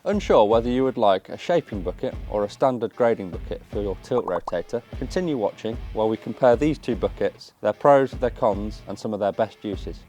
Unsure whether you would like a shaping bucket or a standard grading bucket for your tilt rotator? Continue watching while we compare these two buckets, their pros, their cons, and some of their best uses.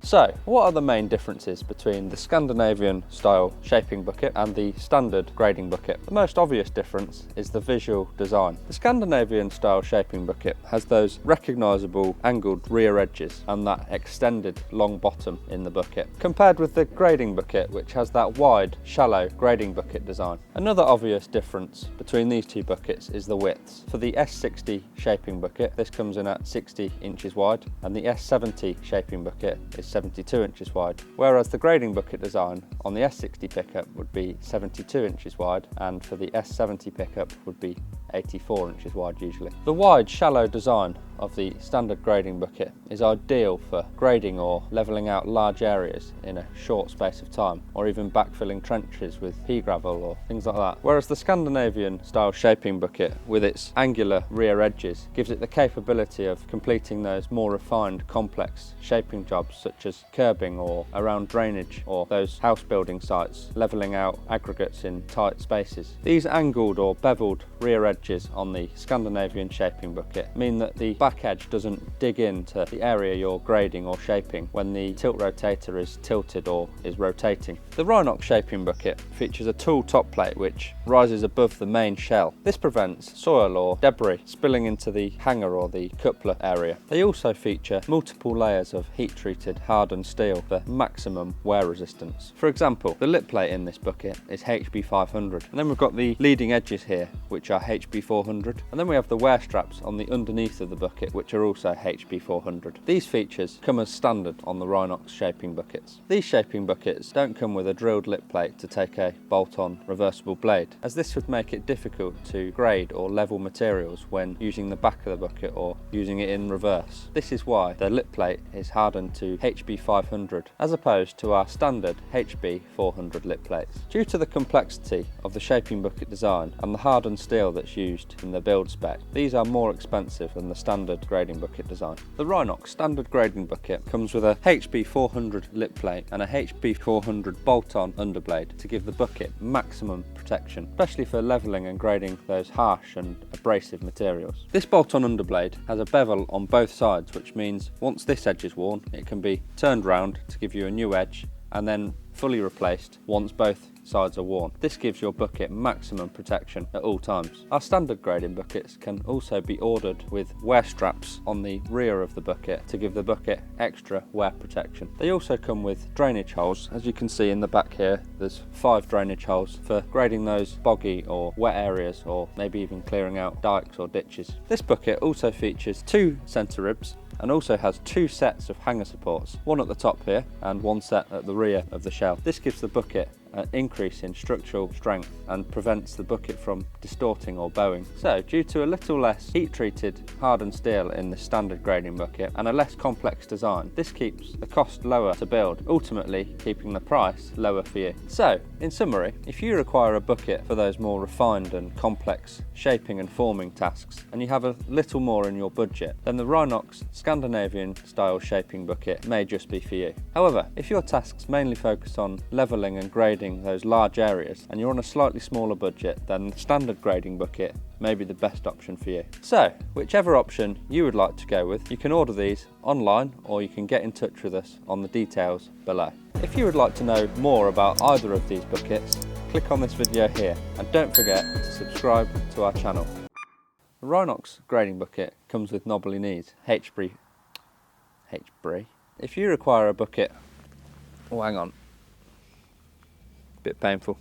So, what are the main differences between the Scandinavian-style shaping bucket and the standard grading bucket? The most obvious difference is the visual design. The Scandinavian-style shaping bucket has those recognisable angled rear edges and that extended long bottom in the bucket, compared with the grading bucket, which has that wide, shallow grading bucket design. Another obvious difference between these two buckets is the widths. For the S60 shaping bucket, this comes in at 60 inches wide, and the S70 shaping bucket is 72 inches wide, whereas the grading bucket design on the S60 pickup would be 72 inches wide, and for the S70 pickup would be 84 inches wide usually. The wide, shallow design of the standard grading bucket is ideal for grading or levelling out large areas in a short space of time, or even backfilling trenches with pea gravel or things like that. Whereas the Scandinavian style shaping bucket, with its angular rear edges, gives it the capability of completing those more refined, complex shaping jobs such as curbing or around drainage or those house building sites, levelling out aggregates in tight spaces. These angled or beveled rear edges on the Scandinavian shaping bucket mean that the back edge doesn't dig into the area you're grading or shaping when the tilt rotator is tilted or is rotating. The Rhinox shaping bucket features a tool top plate which rises above the main shell. This prevents soil or debris spilling into the hanger or the coupler area. They also feature multiple layers of heat-treated hardened steel for maximum wear resistance. For example, the lip plate in this bucket is HB500, and then we've got the leading edges here which are HB400, and then we have the wear straps on the underneath of the bucket which are also HB400. These features come as standard on the Rhinox shaping buckets. These shaping buckets don't come with a drilled lip plate to take a bolt-on reversible blade, as this would make it difficult to grade or level materials when using the back of the bucket or using it in reverse. This is why the lip plate is hardened to HB500 as opposed to our standard HB400 lip plates. Due to the complexity of the shaping bucket design and the hardened steel that's used in the build spec, these are more expensive than the standard grading bucket design. The Rhinox standard grading bucket comes with a HB400 lip plate and a HB400 bolt-on underblade to give the bucket maximum protection, especially for levelling and grading those harsh and abrasive materials. This bolt-on underblade has a bevel on both sides, which means once this edge is worn, it can be turned round to give you a new edge and then fully replaced once both sides are worn. This gives your bucket maximum protection at all times. Our standard grading buckets can also be ordered with wear straps on the rear of the bucket to give the bucket extra wear protection. They also come with drainage holes. As you can see in the back here, there's 5 drainage holes for grading those boggy or wet areas, or maybe even clearing out dikes or ditches. This bucket also features 2 centre ribs and also has 2 sets of hanger supports, one at the top here and one set at the rear of the shell. This gives the bucket an increase in structural strength and prevents the bucket from distorting or bowing. So, due to a little less heat-treated hardened steel in the standard grading bucket and a less complex design, this keeps the cost lower to build, ultimately keeping the price lower for you. So, in summary, if you require a bucket for those more refined and complex shaping and forming tasks, and you have a little more in your budget, then the Rhinox Scandinavian-style shaping bucket may just be for you. However, if your tasks mainly focus on levelling and grading those large areas and you're on a slightly smaller budget, then the standard grading bucket may be the best option for you. So, whichever option you would like to go with, you can order these online or you can get in touch with us on the details below. If you would like to know more about either of these buckets, click on this video here and don't forget to subscribe to our channel. The Rhinox grading bucket comes with knobbly knees, H-bree. If you require a bucket, oh hang on, bit painful.